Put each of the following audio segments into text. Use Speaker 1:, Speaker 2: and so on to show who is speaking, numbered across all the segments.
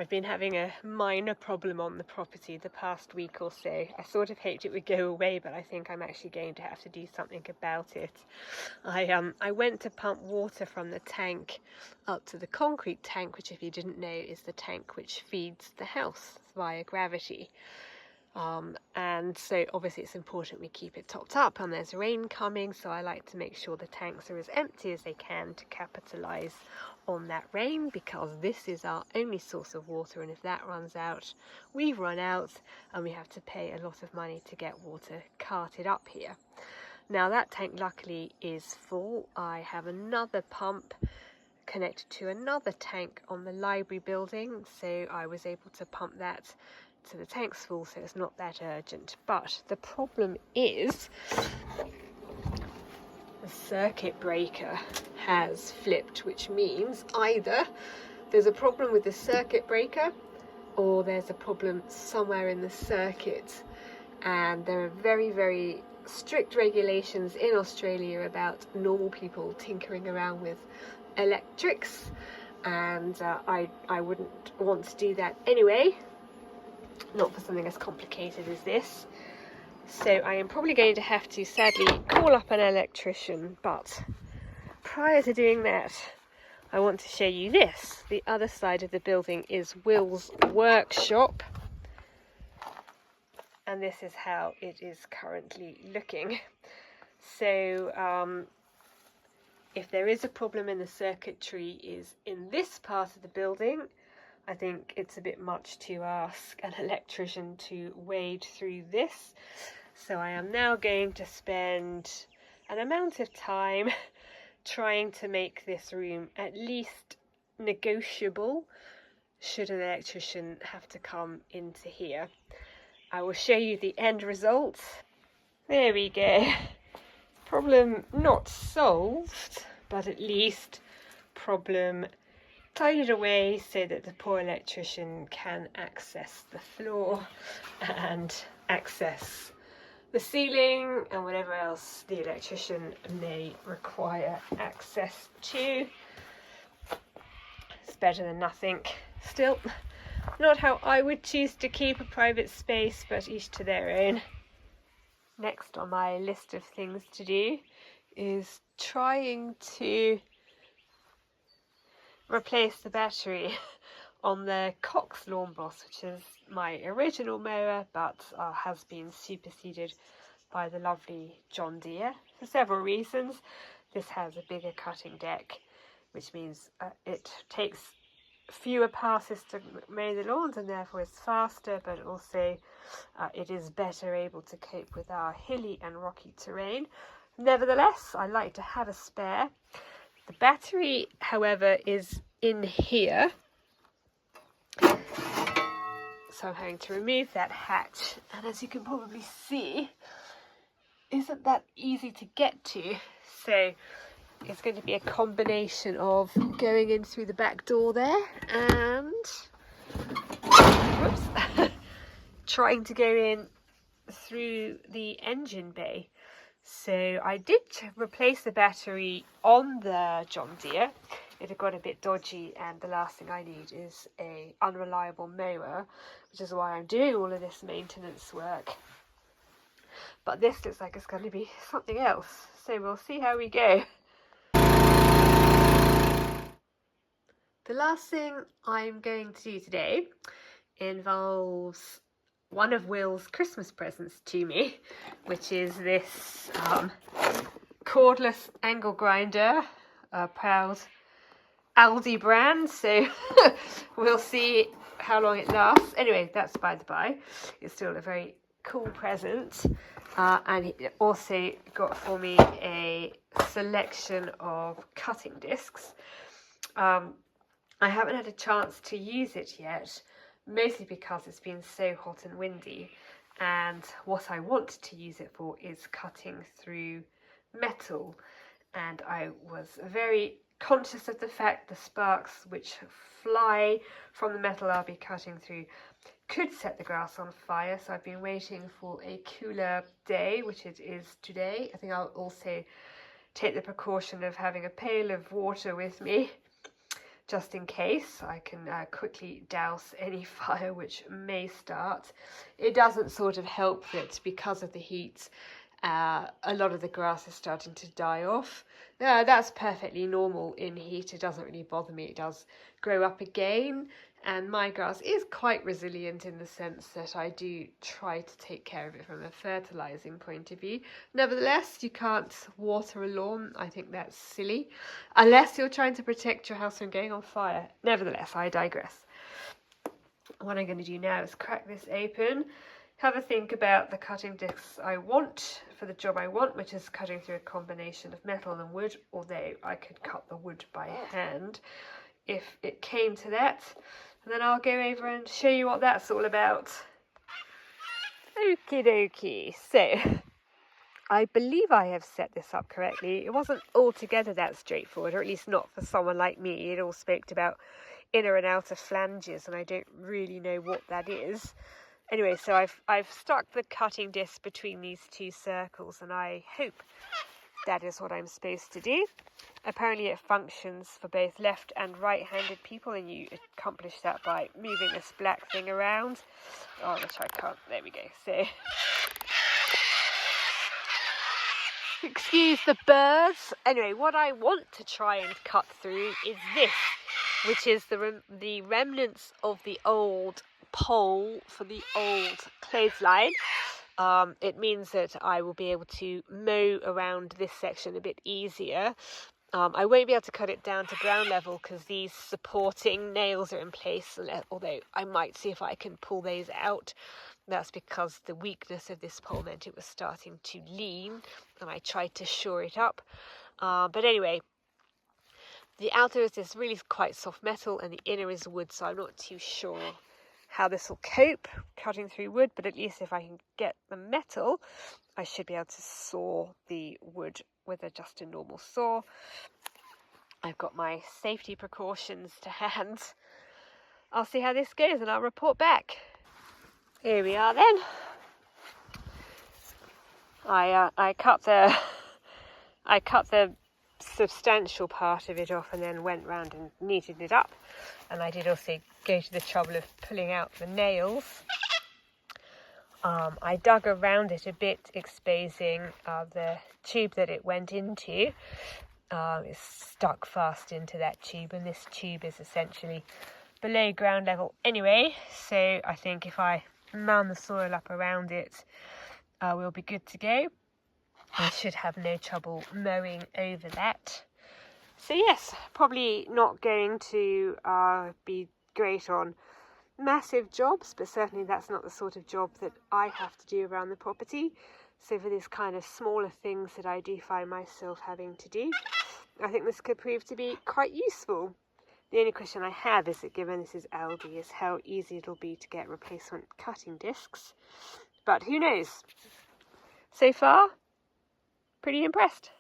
Speaker 1: I've been having a minor problem on the property the past week or so. I sort of hoped it would go away, but I think I'm actually going to have to do something about it. I went to pump water from the tank up to the concrete tank, which, if you didn't know, is the tank which feeds the house via gravity. And so obviously it's important we keep it topped up, and there's rain coming, so I like to make sure the tanks are as empty as they can to capitalize on that rain, because this is our only source of water, and if that runs out, we run out and we have to pay a lot of money to get water carted up here. Now that tank luckily is full. I have another pump connected to another tank on the library building, so I was able to pump that to the tank's full, so it's not that urgent. But the problem is the circuit breaker has flipped, which means either there's a problem with the circuit breaker or there's a problem somewhere in the circuit. And there are very, very strict regulations in Australia about normal people tinkering around with electrics, and I wouldn't want to do that anyway, not for something as complicated as this. So I am probably going to have to sadly call up an electrician, but prior to doing that, I want to show you this. The other side of the building is Will's workshop, and this is how it is currently looking. So if there is a problem in the circuitry is in this part of the building, I think it's a bit much to ask an electrician to wade through this. So I am now going to spend an amount of time trying to make this room at least negotiable should an electrician have to come into here. I will show you the end result. There we go. Problem not solved, but at least problem tidied away so that the poor electrician can access the floor and access the ceiling and whatever else the electrician may require access to. It's better than nothing. Still, not how I would choose to keep a private space, but each to their own. Next on my list of things to do is trying to replace the battery on the Cox LawnBoss, which is my original mower, but has been superseded by the lovely John Deere for several reasons. This has a bigger cutting deck, which means it takes fewer passes to mow the lawns and therefore is faster, but also it is better able to cope with our hilly and rocky terrain. Nevertheless, I like to have a spare. The battery, however, is in here, so I'm having to remove that hatch, and as you can probably see, isn't that easy to get to, so it's going to be a combination of going in through the back door there and whoops, trying to go in through the engine bay. So I did replace the battery on the John Deere. It had got a bit dodgy, and the last thing I need is an unreliable mower, which is why I'm doing all of this maintenance work. But this looks like it's going to be something else, so we'll see how we go. The last thing I'm going to do today involves one of Will's Christmas presents to me, which is this cordless angle grinder, a proud Aldi brand, so we'll see how long it lasts. Anyway, that's by the by. It's still a very cool present, and he also got for me a selection of cutting discs. I haven't had a chance to use it yet, mostly because it's been so hot and windy, and what I want to use it for is cutting through metal, and I was very conscious of the fact the sparks which fly from the metal I'll be cutting through could set the grass on fire, so I've been waiting for a cooler day, which it is today. I think I'll also take the precaution of having a pail of water with me just in case. I can quickly douse any fire which may start. It doesn't sort of help that because of the heat, a lot of the grass is starting to die off. That's perfectly normal in heat. It doesn't really bother me. It does grow up again, and my grass is quite resilient in the sense that I do try to take care of it from a fertilizing point of view. Nevertheless, you can't water a lawn. I think that's silly, unless you're trying to protect your house from going on fire. Nevertheless, I digress. What I'm going to do now is crack this open, have a think about the cutting discs I want for the job I want, which is cutting through a combination of metal and wood, although I could cut the wood by hand if it came to that. And then I'll go over and show you what that's all about. Okie dokie. So, I believe I have set this up correctly. It wasn't altogether that straightforward, or at least not for someone like me. It all spoke about inner and outer flanges, and I don't really know what that is. Anyway, so I've stuck the cutting disc between these two circles, and I hope that is what I'm supposed to do. Apparently it functions for both left and right-handed people, and you accomplish that by moving this black thing around. Oh, which I can't. There we go. So, excuse the birds. Anyway, what I want to try and cut through is this, which is the remnants of the old pole for the old clothesline. It means that I will be able to mow around this section a bit easier. I won't be able to cut it down to ground level because these supporting nails are in place, although I might see if I can pull those out. That's because the weakness of this pole meant it was starting to lean, and I tried to shore it up. But anyway, the outer is this really quite soft metal, and the inner is wood, so I'm not too sure how this will cope cutting through wood, but at least if I can get the metal, I should be able to saw the wood with just a normal saw. I've got my safety precautions to hand. I'll see how this goes and I'll report back. Here we are then. I cut the substantial part of it off and then went round and kneaded it up, and I did also go to the trouble of pulling out the nails. I dug around it a bit, exposing the tube that it went into. It's stuck fast into that tube, and this tube is essentially below ground level anyway, so I think if I mound the soil up around it, we'll be good to go. I should have no trouble mowing over that. So yes, probably not going to be great on massive jobs, but certainly that's not the sort of job that I have to do around the property. So for this kind of smaller things that I do find myself having to do, I think this could prove to be quite useful. The only question I have is that, given this is Aldi, is how easy it'll be to get replacement cutting discs. But who knows? So far, pretty impressed.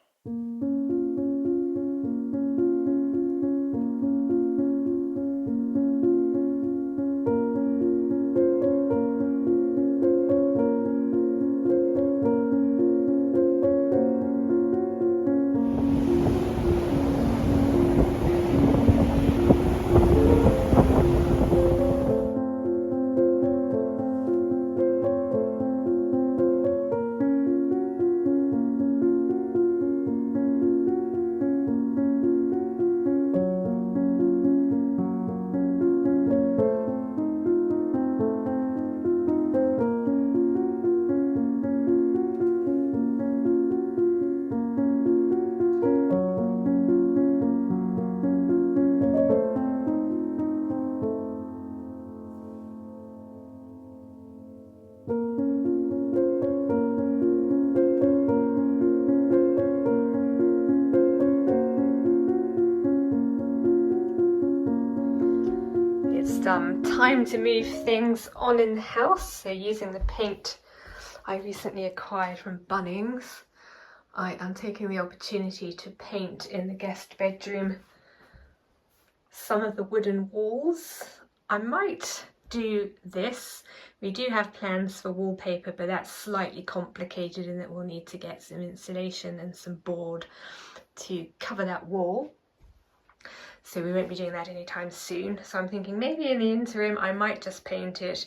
Speaker 1: Time to move things on in the house. So using the paint I recently acquired from Bunnings, I am taking the opportunity to paint in the guest bedroom some of the wooden walls. I might do this. We do have plans for wallpaper, but that's slightly complicated in that we'll need to get some insulation and some board to cover that wall. so we won't be doing that anytime soon. So I'm thinking maybe in the interim I might just paint it.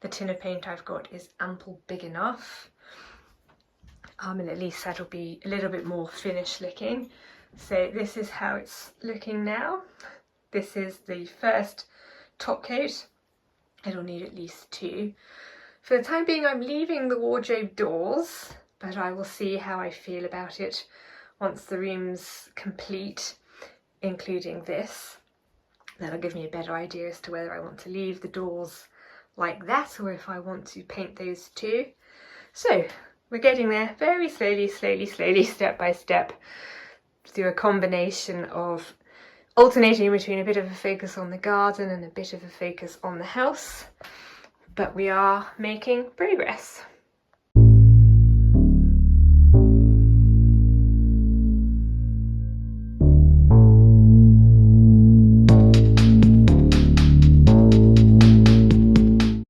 Speaker 1: The tin of paint I've got is ample big enough, and at least that'll be a little bit more finished looking. So this is how it's looking now. This is the first top coat. It'll need at least 2. For the time being I'm leaving the wardrobe doors, but I will see how I feel about it once the room's complete, including this. That'll give me a better idea as to whether I want to leave the doors like that or if I want to paint those too. So we're getting there very slowly, step by step, through a combination of alternating between a bit of a focus on the garden and a bit of a focus on the house. But we are making progress.